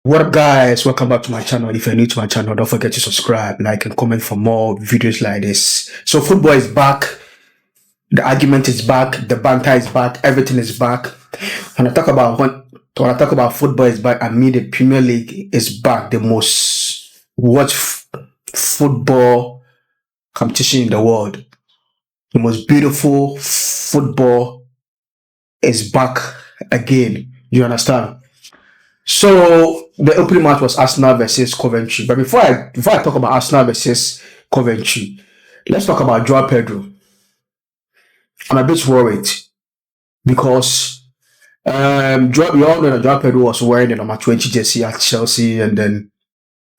What up, guys? Welcome back to my channel. If you're new to my channel, don't forget to subscribe, like, and comment for more videos like this. So football is back. The argument is back. The banter is back. Everything is back. When I talk about football is back, I mean the Premier League is back. The most watched football competition in the world. The most beautiful football is back again. You understand? So the opening match was Arsenal versus Coventry. But before I talk about Arsenal versus Coventry, let's talk about Joao Pedro. I'm a bit worried because we all know that Joao Pedro was wearing the number 20 jersey at Chelsea, and then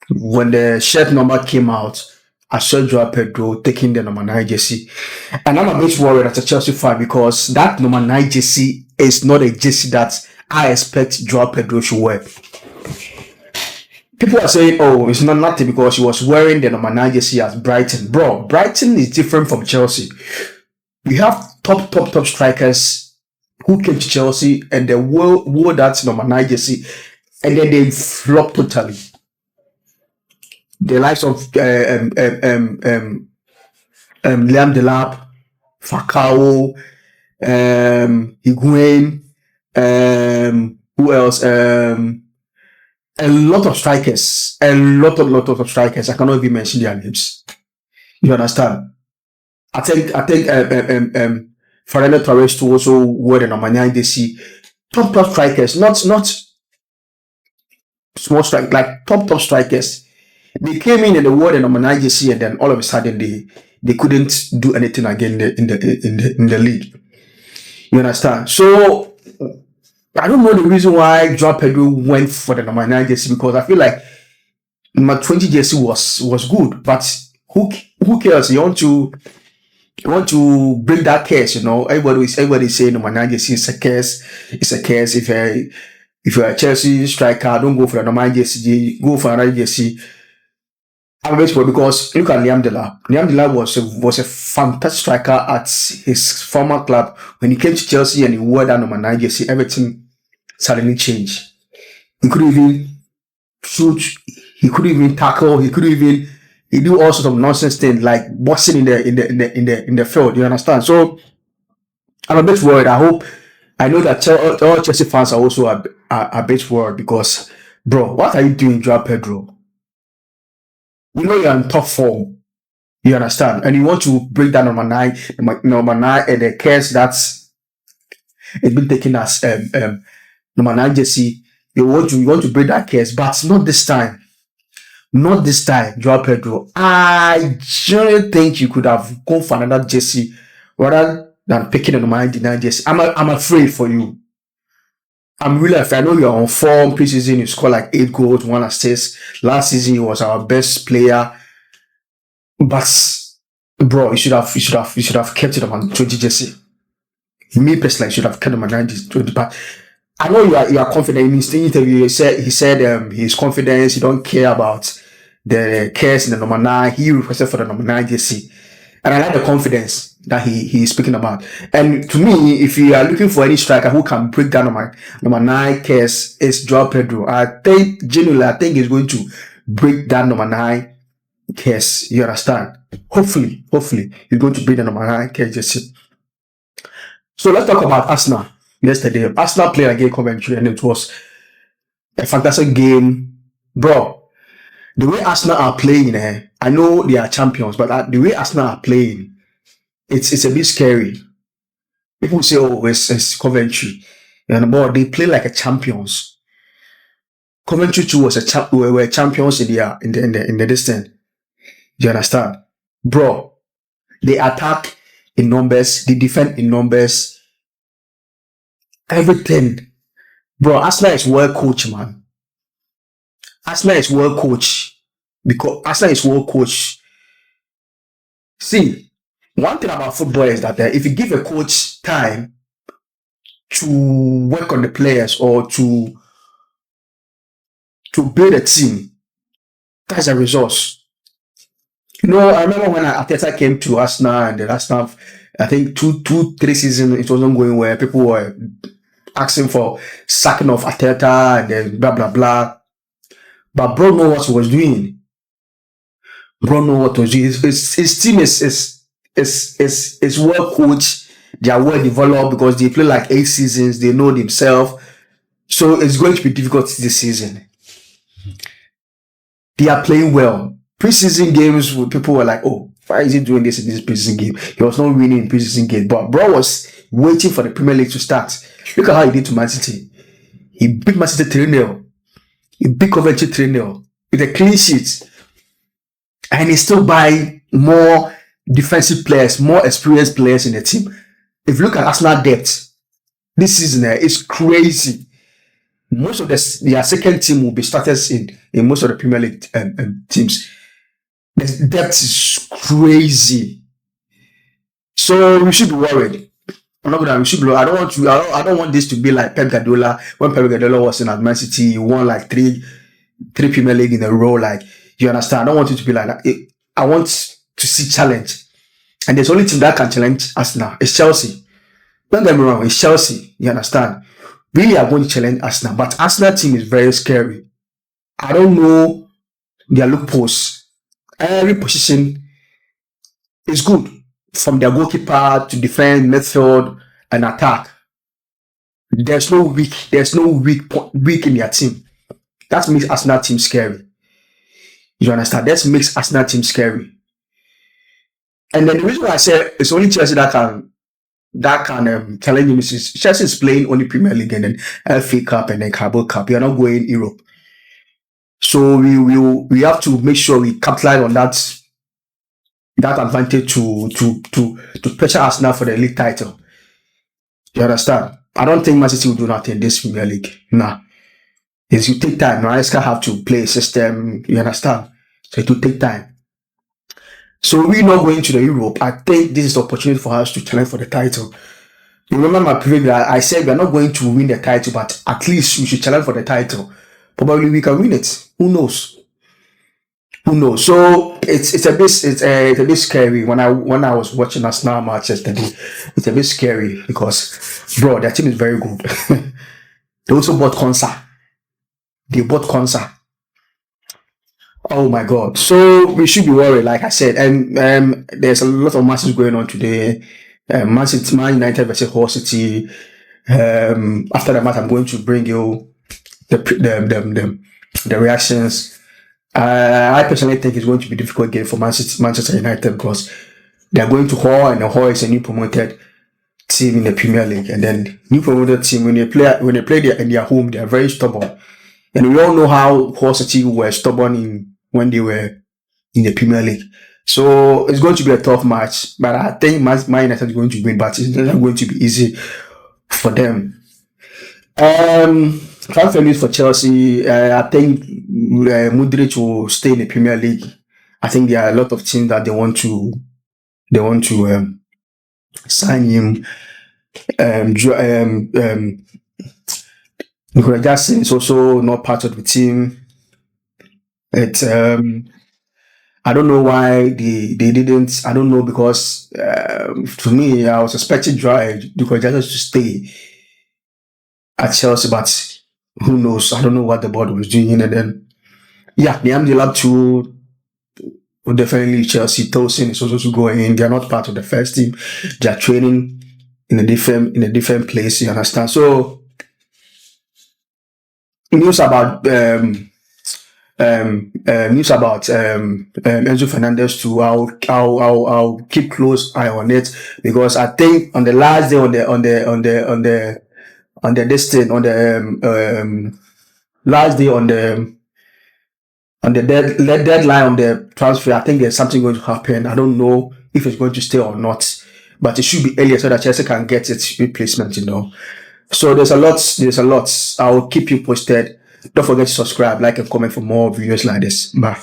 when the shirt number came out, I saw Joao Pedro taking the number 9 jersey, and I'm a bit worried as a Chelsea fan because that number 9 jersey is not a jersey that I expect Joao Pedro should wear. People are saying, oh, it's not nothing because he was wearing the number 9 jersey at Brighton. Bro, Brighton is different from Chelsea. We have top strikers who came to Chelsea and they wore that number 9 jersey and then they flopped totally. The likes of Liam Delap, Falcao, Higuain, who else? A lot of strikers. A lot of strikers. I cannot even mention their names. You understand? I think Fernando Torres to also wear the number 9 jersey. Top strikers, not small strike, like top strikers. They came in and they wore the number 9 jersey, and then all of a sudden they couldn't do anything again in the league. You understand? So I don't know the reason why Joao Pedro went for the number 9 jersey, because I feel like number 20 jersey was good, but who cares? You want to bring that curse, you know? Everybody saying number 9 jersey is a curse. It's a curse. If you're a Chelsea striker, don't go for the number 9 jersey. Go for another jersey. I'm grateful because look at Liam Delap. Liam Delap was a fantastic striker at his former club. When he came to Chelsea and he wore that number 9 jersey, everything suddenly changed. He couldn't even shoot. He couldn't even tackle. He do all sorts of nonsense things like boxing in the field. You understand? So I'm a bit worried. I know that all Chelsea fans are also a bit worried because, bro, what are you doing, Joao Pedro? You know you're in top form. You understand? And you want to break that number 9 and the curse that's it's been taken as number 9 jersey. You want to break that curse, but not this time. Not this time, Joao Pedro. I generally think you could have gone for another jersey rather than picking the number 9 jersey. I'm afraid for you. I'm really afraid. I know you're on form. Preseason, you scored like 8 goals, 1 assist. Last season, he was our best player. But, bro, you should have kept it on 20 jersey. Me personally, should have kept him on 20. But I know you are confident. In his interview, he said he's confident. He don't care about the cares in the number 9. He requested for the number 9 jersey, and I like the confidence that he is speaking about. And to me, if you are looking for any striker who can break down number 9 case, it's Joao Pedro. I think he's going to break that number 9 case. You understand? Hopefully, he's going to break the number 9 case jersey. So let's talk about Arsenal. Yesterday, Arsenal played against Coventry, and it was a fantastic game, bro. The way Arsenal are playing, I know they are champions, but the way Arsenal are playing, it's a bit scary. People say, oh, it's Coventry, but they play like a champions. Coventry too were champions in the distance. Do you understand, bro? They attack in numbers, they defend in numbers, everything, bro. Arsenal is well coached, man. Arsenal is well coached because Arsenal is well coached. See, one thing about football is that if you give a coach time to work on the players or to build a team, that's a resource. You know, I remember when Arteta came to Arsenal, and the Arsenal, I think 3 seasons, it wasn't going well. People were asking for sacking of Arteta and then blah blah blah. But bro know what he was doing. Bro know what he was doing. His team is well coached. They are well developed because they play like 8 seasons. They know themselves. So it's going to be difficult this season. They are playing well. Preseason games, people were like, oh, why is he doing this in this preseason game? He was not winning in preseason game. But bro was waiting for the Premier League to start. Look at how he did to Man City. He beat Man City 3-0. He beat Coventry 3-0 with a clean sheet. And he still buy more defensive players, more experienced players in the team. If you look at Arsenal depth, this season it's crazy. Most of their second team will be starters in most of the Premier League teams. The depth is crazy. So we should be worried. I'm not gonna. We should be. I don't want this to be like Pep Guardiola. When Pep Guardiola was in Man City, he won like three Premier League in a row. Like, you understand? I don't want it to be like that. I want to see challenge. And there's only team that can challenge Arsenal. It's Chelsea. Don't get me wrong. It's Chelsea. You understand? We are going to challenge Arsenal, but Arsenal team is very scary. I don't know their loopholes. Every position is good, from their goalkeeper to defend, midfield, and attack. There's no weak in their team. That makes Arsenal team scary. You understand? That makes Arsenal team scary. And then the reason why I say it's only Chelsea that can challenge him is Chelsea is playing only Premier League and then FA Cup and then Carabao Cup. We are not going Europe. So we have to make sure we capitalize on that advantage to pressure Arsenal for the league title. You understand? I don't think Man City will do nothing in this Premier League. Nah. It will take time. Mariska have to play a system. You understand? So it will take time. So we're not going to the Europe. I think this is the opportunity for us to challenge for the title. You remember my previous, I said we're not going to win the title, but at least we should challenge for the title. Probably we can win it. Who knows? Who knows? So it's a bit scary when I was watching Arsenal match yesterday. It's a bit scary because, bro, their team is very good. They also bought Konsa. Oh my God. So we should be worried, like I said. And there's a lot of matches going on today. Man United versus Hull City. After the match, I'm going to bring you the reactions. I personally think it's going to be a difficult game for Manchester United because they're going to Hull, and Hull is a new promoted team in the Premier League. And then new promoted team, when they play there in their home, they are very stubborn. And we all know how Hull City were stubborn when they were in the Premier League. So it's going to be a tough match. But I think Man United is going to win, but it's not going to be easy for them. Transfer news for Chelsea. I think Mudryk will stay in the Premier League. I think there are a lot of teams that they want to sign him. Nicolas Jackson is also not part of the team. It's I don't know why they didn't. I don't know, because to me, I was expecting Nicolas Jackson to stay at Chelsea, but who knows? I don't know what the board was doing. And then, yeah, the MD Lab 2 will definitely Chelsea. Tosin is also to go in. They are not part of the first team. They are training in a different place. You understand? So, news about Enzo Fernandez too. I'll keep close eye on it, because I think on the last day on the deadline on the transfer, I think there's something going to happen. I don't know if it's going to stay or not, but it should be earlier so that Chelsea can get its replacement, So there's a lot. I'll keep you posted. Don't forget to subscribe, like, and comment for more videos like this. Bye.